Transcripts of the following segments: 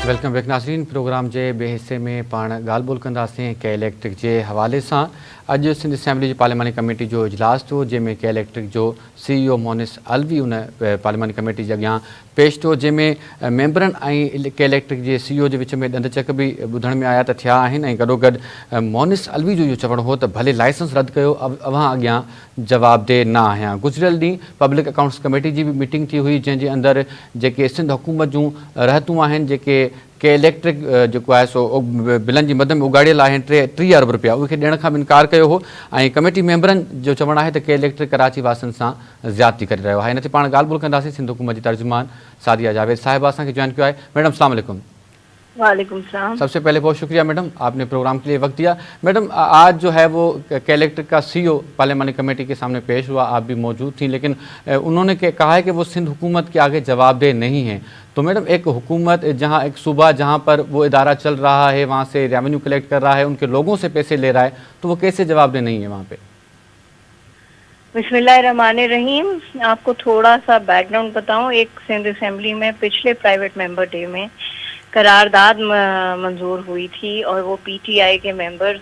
Welcome back नाज़रीन। Programme के बे हिस्से में पाण ॻाल्हि ॿोल कंदासीं के इलेक्ट्रिक के हवाले से। अॼु सिंध असेंबली पार्लिमानी कमेटी जो इजलास थियो, जैमें के इलेक्ट्रिक जो CEO मोनिस अलवी उन पार्लिमानी कमेटी के अॻियां पेश थियो, जैमें मेंबरन के इलेक्ट्रिक के CEO के विच में ॾंद-चक भी ॿुधण में आया थिया आहिनि। गॾोगॾु मोनिस अलवी जो इहो चवणो हो त भले लाइसेंस रद्द कयो, अव्हां अॻियां जवाबदेह न आहियां। गुज़िरियल ॾींहुं पब्लिक अकाउंट्स कमेटी की भी मीटिंग थी हुई, जंहिंजे अंदर जेके सिंध हुकूमत जूं रहतूं आहिनि, जेके के इलेक्ट्रिक जो है सो बिलन की मद में उगाड़ियल है 30 अरब रुपया, उनके ॾियण खां इनकार किया हो। कमेटी मेंबरन जो चवण है कि इलेक्ट्रिक कराची वासन से ज्यादती कर रहा है। इन ते पाण ॻाल्हि ॿोल कंदासीं सिंध हुकूमत की तर्जुमान सादिया जावेद साहिब असांखे जॉइन किया है। मैडम अस्सलाम वालेकुम। वालेकुम सलाम। सबसे पहले बहुत शुक्रिया मैडम, आपने प्रोग्राम के लिए वक्त दिया। मैडम आज जो है वो के इलेक्ट्रिक का CEO पार्लियामानी कमेटी के सामने पेश हुआ, आप भी मौजूद थी, लेकिन उन्होंने कहा है कि वो सिंध हुकूमत के आगे जवाबदेह नहीं है। तो मैडम एक हुकूमत जहाँ एक सूबा जहाँ पर वो इदारा चल रहा है, वहाँ से रेवेन्यू कलेक्ट कर रहा है, उनके लोगों से पैसे ले रहा है, तो वो कैसे जवाबदेह नहीं है वहाँ पे? बिस्मिल्लाहिर्रहमानिर्रहीम। आपको थोड़ा सा बैकग्राउंड बताऊं। एक सिंध असेंबली में पिछले प्राइवेट मेंबर डे में करारदाद मंजूर हुई थी और वो PTI के मेंबर्स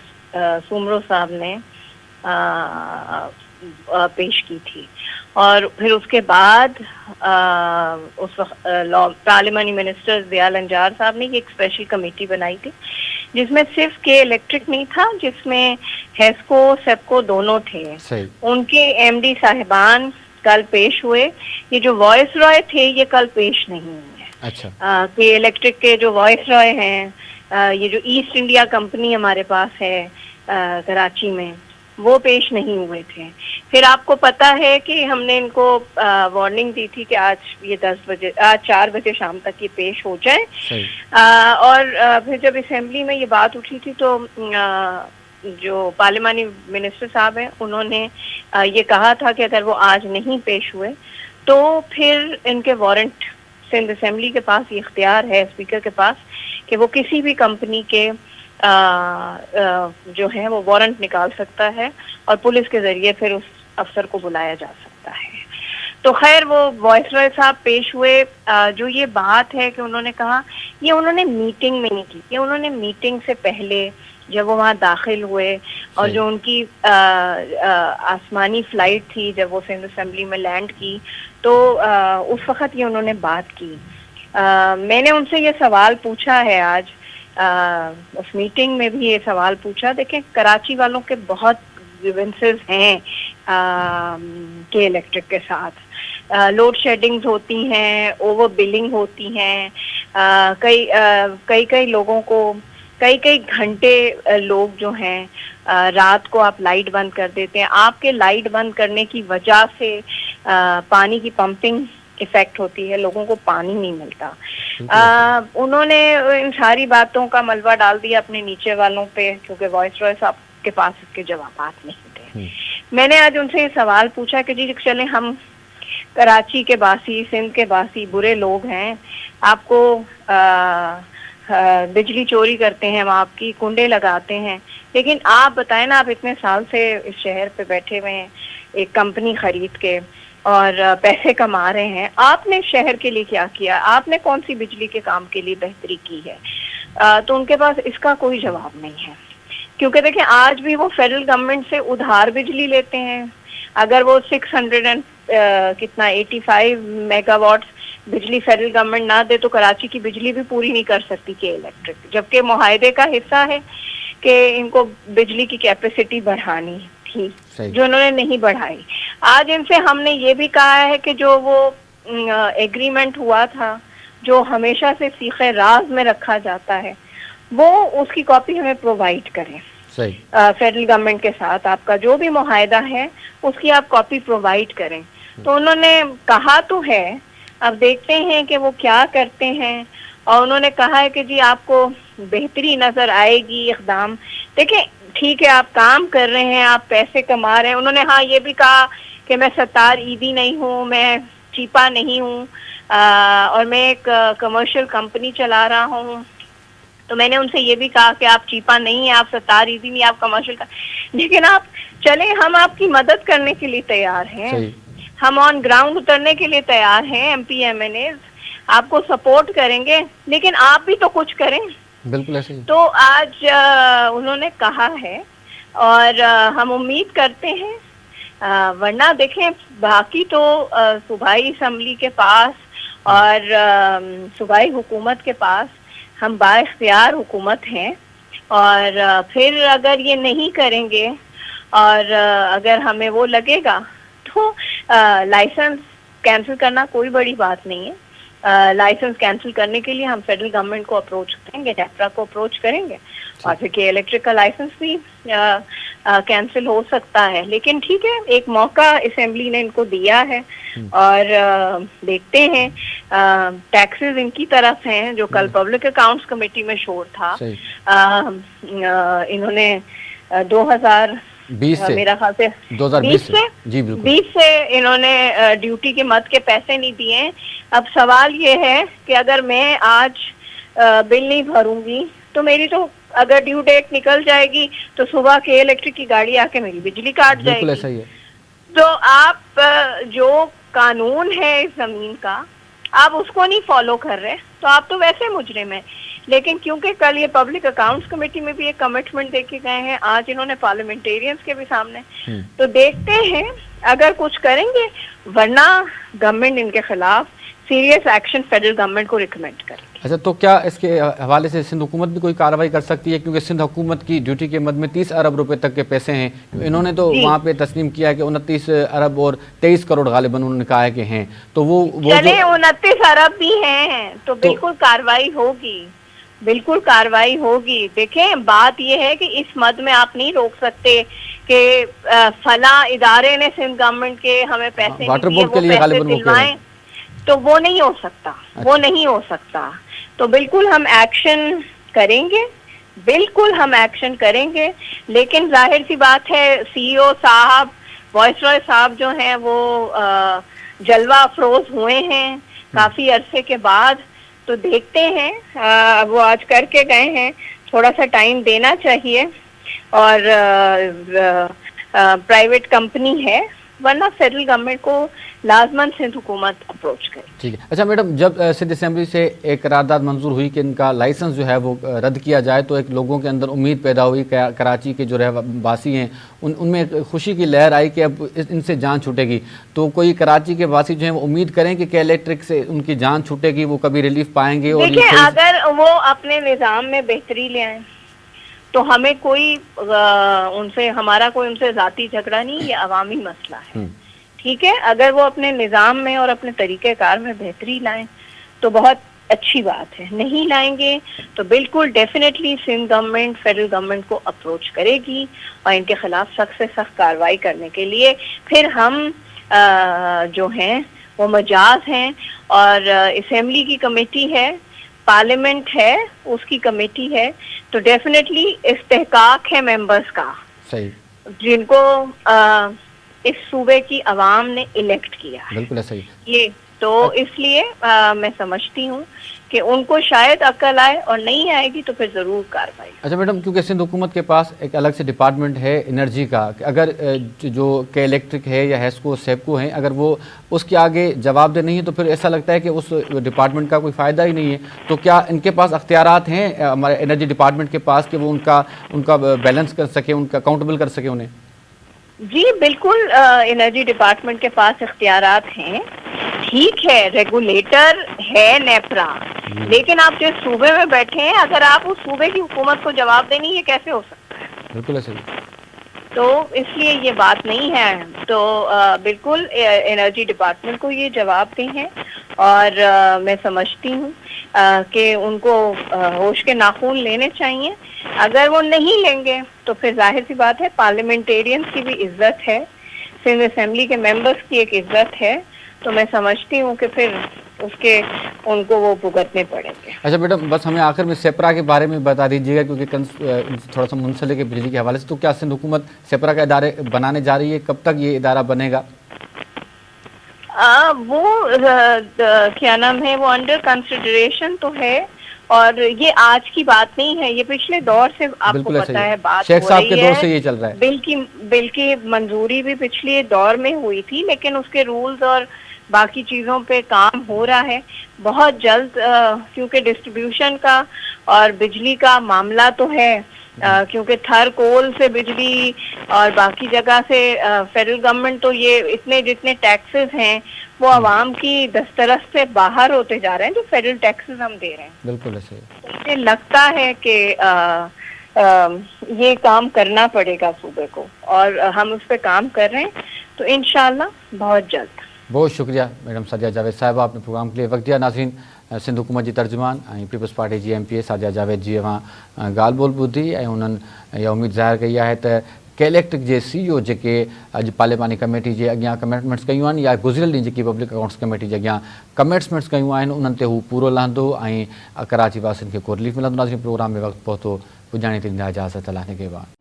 सुमरो साहब ने पेश की थी। और फिर उसके बाद उस पार्लियामानी मिनिस्टर दयाल अंजार साहब ने एक स्पेशल कमेटी बनाई थी, जिसमें सिर्फ के इलेक्ट्रिक नहीं था, जिसमें हेस्को सेप्को दोनों थे। उनके MD साहिबान कल पेश हुए। ये जो वॉइस रॉय थे ये कल पेश नहीं हुए। अच्छा। के इलेक्ट्रिक के जो वॉइस रॉय हैं, ये जो ईस्ट इंडिया कंपनी हमारे पास है कराची में, वो पेश नहीं हुए थे। फिर आपको पता है कि हमने इनको वार्निंग दी थी कि आज ये 4 बजे शाम तक ये पेश हो जाए। और फिर जब असेंबली में ये बात उठी थी तो जो पार्लियामानी मिनिस्टर साहब हैं, उन्होंने ये कहा था कि अगर वो आज नहीं पेश हुए तो फिर इनके वारंट सिंध असेंबली के पास ये इख्तियार है, स्पीकर के पास, कि वो किसी भी कंपनी के जो है वो वारंट निकाल सकता है और पुलिस के जरिए फिर उस अफसर को बुलाया जा सकता है। तो खैर वो वॉइस रॉय साहब पेश हुए। जो ये बात है कि उन्होंने कहा, ये उन्होंने मीटिंग में नहीं की, ये उन्होंने मीटिंग से पहले जब वो वहाँ दाखिल हुए और जो उनकी आसमानी फ्लाइट थी, जब वो सिंध असेंबली में लैंड की, तो उस वक्त ये उन्होंने बात की। मैंने उनसे ये सवाल पूछा है आज, उस मीटिंग में भी ये सवाल पूछा। देखें, कराची वालों के बहुत ग्रीवेंसेस हैं के इलेक्ट्रिक के साथ। लोड शेडिंग्स होती हैं, ओवर बिलिंग होती हैं, कई लोगों को कई घंटे लोग जो हैं रात को आप लाइट बंद कर देते हैं। आपके लाइट बंद करने की वजह से पानी की पंपिंग इफेक्ट होती है, लोगों को पानी नहीं मिलता। उन्होंने इन सारी बातों का मलबा डाल दिया अपने नीचे वालों पे, क्योंकि वॉइस रॉय साहब के पास इसके जवाब नहीं थे। मैंने आज उनसे ये सवाल पूछा कि जी चले, हम कराची के बासी, सिंध के बासी बुरे लोग हैं, आपको बिजली चोरी करते हैं, हम आपकी कुंडे लगाते हैं, लेकिन आप बताएं ना, आप इतने साल से इस शहर पे बैठे हुए हैं, एक कंपनी खरीद के और पैसे कमा रहे हैं, आपने शहर के लिए क्या किया? आपने कौन सी बिजली के काम के लिए बेहतरी की है? तो उनके पास इसका कोई जवाब नहीं है, क्योंकि देखें आज भी वो फेडरल गवर्नमेंट से उधार बिजली लेते हैं। अगर वो 85 मेगावाट बिजली फेडरल गवर्नमेंट ना दे तो कराची की बिजली भी पूरी नहीं कर सकती के इलेक्ट्रिक, जबकि मुआहदे का हिस्सा है कि इनको बिजली की कैपेसिटी बढ़ानी थी, जो उन्होंने नहीं बढ़ाई। आज इनसे हमने ये भी कहा है कि जो वो एग्रीमेंट हुआ था, जो हमेशा से सीखे राज में रखा जाता है, वो उसकी कॉपी हमें प्रोवाइड करें। फेडरल गवर्नमेंट के साथ आपका जो भी मुआहदा है उसकी आप कॉपी प्रोवाइड करें। तो उन्होंने कहा तो है, अब देखते हैं कि वो क्या करते हैं। और उन्होंने कहा है कि जी आपको बेहतरी नजर आएगी इक़दाम। देखिए ठीक है, आप काम कर रहे हैं, आप पैसे कमा रहे हैं। उन्होंने हाँ ये भी कहा कि मैं सत्तार ईदी नहीं हूँ, मैं चीपा नहीं हूँ, और मैं एक कमर्शियल कंपनी चला रहा हूँ। तो मैंने उनसे ये भी कहा कि आप चीपा नहीं है, आप सत्तार ईदी नहीं, आप कमर्शियल, लेकिन आप चले, हम आपकी मदद करने के लिए तैयार हैं, हम ऑन ग्राउंड उतरने के लिए तैयार हैं। MP MNAs आपको सपोर्ट करेंगे, लेकिन आप भी तो कुछ करें। बिल्कुल ऐसे ही। तो आज उन्होंने कहा है और हम उम्मीद करते हैं, वरना देखें बाकी तो सूबाई असम्बली के पास और सूबाई हुकूमत के पास हम बाइख्तियार हुकूमत हैं, और फिर अगर ये नहीं करेंगे और अगर हमें वो लगेगा तो लाइसेंस कैंसिल करना कोई बड़ी बात नहीं है। लाइसेंस कैंसिल करने के लिए हम फेडरल गवर्नमेंट को अप्रोच करेंगे, नेपरा को अप्रोच करेंगे, और फिर के इलेक्ट्रिक का लाइसेंस भी कैंसिल हो सकता है। लेकिन ठीक है, एक मौका असेंबली ने इनको दिया है और देखते हैं। टैक्सेस इनकी तरफ हैं, जो कल पब्लिक अकाउंट्स कमेटी में शोर था। इन्होंने 2020 से, मेरा ख्याल से 2020 से, जी बिल्कुल 20 से इन्होंने ड्यूटी के मद के पैसे नहीं दिए हैं। अब सवाल ये है कि अगर मैं आज बिल नहीं भरूंगी तो मेरी तो अगर ड्यू डेट निकल जाएगी तो सुबह के इलेक्ट्रिक की गाड़ी आके मेरी बिजली काट जाएगी। बिल्कुल ऐसा ही है। तो आप जो कानून है इस जमीन का, आप उसको नहीं फॉलो कर रहे तो आप तो वैसे मुजरिम हैं। लेकिन क्योंकि कल ये पब्लिक अकाउंट्स कमेटी में भी एक कमिटमेंट देके गए हैं, आज इन्होंने पार्लियामेंटेरियंस के भी सामने, तो देखते हैं अगर कुछ करेंगे, वरना गवर्नमेंट इनके खिलाफ सीरियस एक्शन फेडरल गवर्नमेंट को रिकमेंड करे। अच्छा, तो क्या इसके हवाले से सिंध हुकूमत भी कोई कार्रवाई कर सकती है? क्योंकि सिंध हुकूमत की ड्यूटी के मद में 30 अरब रुपए तक के पैसे हैं। इन्होंने तो वहाँ पे तस्लीम किया है कि 29 अरब और 23 करोड़ गालिबन उन्होंने कहा है कि हैं। तो वो चले 29 अरब भी हैं तो बिल्कुल कार्रवाई होगी, बिल्कुल कार्रवाई होगी। देखें, बात यह है कि इस मद में आप नहीं रोक सकते कि फला इदारे ने सिंध गवर्नमेंट के हमें पैसे वाटर बोर्ड के लिए गालिबन दिलवाएं, तो वो नहीं हो सकता। वो नहीं हो सकता। तो बिल्कुल हम एक्शन करेंगे, बिल्कुल हम एक्शन करेंगे। लेकिन जाहिर सी बात है, सीईओ साहब, वाइसरॉय साहब जो हैं वो जलवा अफरोज हुए हैं काफी अरसे के बाद। तो देखते हैं, वो आज करके गए हैं, थोड़ा सा टाइम देना चाहिए। और प्राइवेट कंपनी है, वरना फेडरल गवर्नमेंट को लाजमन सिंध हुकूमत अप्रोच करे। ठीक है। अच्छा मैडम, जब सिंध असेंबली से एक करारदाद मंजूर हुई कि इनका लाइसेंस जो है वो रद्द किया जाए, तो एक लोगों के अंदर उम्मीद पैदा हुई, कराची के जो रहवासी हैं उनमें एक खुशी की लहर आई कि अब इनसे जान छूटेगी। तो कोई कराची के वासी जो हैं वो उम्मीद करें कि के इलेक्ट्रिक से उनकी जान छूटेगी, वो कभी रिलीफ पाएंगे? और देखिए, अगर वो अपने निज़ाम में बेहतरी ले आए तो हमें कोई उनसे, हमारा कोई उनसे जाती झगड़ा नहीं, ये अवामी मसला है। ठीक है, अगर वो अपने निज़ाम में और अपने तरीक़ेकार में बेहतरी लाएं तो बहुत अच्छी बात है। नहीं लाएंगे तो बिल्कुल definitely Sindh government federal government को अप्रोच करेगी और इनके खिलाफ सख्त से सख्त कार्रवाई करने के लिए फिर हम जो हैं वो मजाज हैं। और असेंबली की कमेटी है, पार्लियामेंट है, उसकी कमेटी है, तो डेफिनेटली इस्तेहकाक है मेंबर्स का, सही, जिनको इस सूबे की आवाम ने इलेक्ट किया है। बिल्कुल सही। ये तो इसलिए मैं समझती हूँ कि उनको शायद अक्ल आए, और नहीं आएगी तो फिर ज़रूर कार्रवाई। अच्छा मैडम, क्योंकि सिंध हुकूमत के पास एक अलग से डिपार्टमेंट है एनर्जी का, अगर जो के इलेक्ट्रिक है या हेस्को सेपको हैं, अगर वो उसके आगे जवाबदेह नहीं है तो फिर ऐसा लगता है कि उस डिपार्टमेंट का कोई फ़ायदा ही नहीं है। तो क्या इनके पास अख्तियारात हैं हमारे एनर्जी डिपार्टमेंट के पास कि वो उनका बैलेंस कर सके, उनका अकाउंटेबल कर सके उन्हें? जी बिल्कुल, एनर्जी डिपार्टमेंट के पास इख्तियारात हैं। ठीक है, रेगुलेटर है नेपरा, लेकिन आप जिस सूबे में बैठे हैं, अगर आप उस सूबे की हुकूमत को जवाब देनी, ये कैसे हो सकता है? बिल्कुल सही। तो इसलिए ये बात नहीं है। तो बिल्कुल एनर्जी डिपार्टमेंट को ये जवाब दें हैं, और मैं समझती हूँ कि उनको होश के नाखून लेने चाहिए। अगर वो नहीं लेंगे तो फिर जाहिर सी बात है, पार्लियामेंटेरियंस की भी इज्जत है, सिंध असेंबली के मेंबर्स की एक इज्जत है। तो मैं समझती हूँ कि फिर उनको वो भुगतने पड़ेंगे। अच्छा मैडम, बस हमें आखिर में सेपरा के बारे में बता दीजिएगा, क्योंकि थोड़ा सा मुंसलिक है बिजली के हवाले से। तो क्या सिंध हुकूमत सेपरा का इदारे बनाने जा रही है? कब तक ये इदारा बनेगा? वो क्या नाम है, वो अंडर कंसिडरेशन तो है, और ये आज की बात नहीं है, ये पिछले दौर से आपको पता है बात शेख साहब के दौर से ये चल रहा है। बिल की मंजूरी भी पिछले दौर में हुई थी, लेकिन उसके रूल्स और बाकी चीज़ों पे काम हो रहा है बहुत जल्द, क्योंकि डिस्ट्रीब्यूशन का और बिजली का मामला तो है, क्योंकि थर कोल से बिजली और बाकी जगह से फेडरल गवर्नमेंट तो ये इतने जितने टैक्सेस हैं वो आवाम की दस्तरस से बाहर होते जा रहे हैं, जो फेडरल टैक्सेस हम दे रहे हैं। बिल्कुल ऐसे। मुझे लगता है कि ये काम करना पड़ेगा सूबे को, और हम उस पर काम कर रहे हैं, तो इंशाल्लाह बहुत जल्द। बहुत शुक्रिया मैडम सादिया जावेद साहिबा, आपने प्रोग्राम के लिए वक्त दिया। नाज़रीन, सिंध हुकूमत जी तर्जुमान पीपल्स पार्टी जी MP सादिया जावेद जी ॻाल्हि ॿोल ॿुधी ऐं उन्हनि इहा उम्मीद ज़ाहिर कई आहे त के इलेक्ट्रिक जे CEO जेके अॼु पार्लिमानी कमेटी जे अॻियां कमिटमेंट्स कयूं आहिनि या गुज़िरियल ॾींहुं जेकी पब्लिक अकाउंट्स कमेटी जे अॻियां कमिटमेंट्स कयूं आहिनि उन्हनि ते हू पूरो लहंदो ऐं कराची वासियुनि खे को रिलीफ मिलंदो। नाज़रीन, प्रोग्राम में वक़्तु पहुतो, पुॼाणे थी ॾींदा इजाज़त, अल्लाह ने के बाद।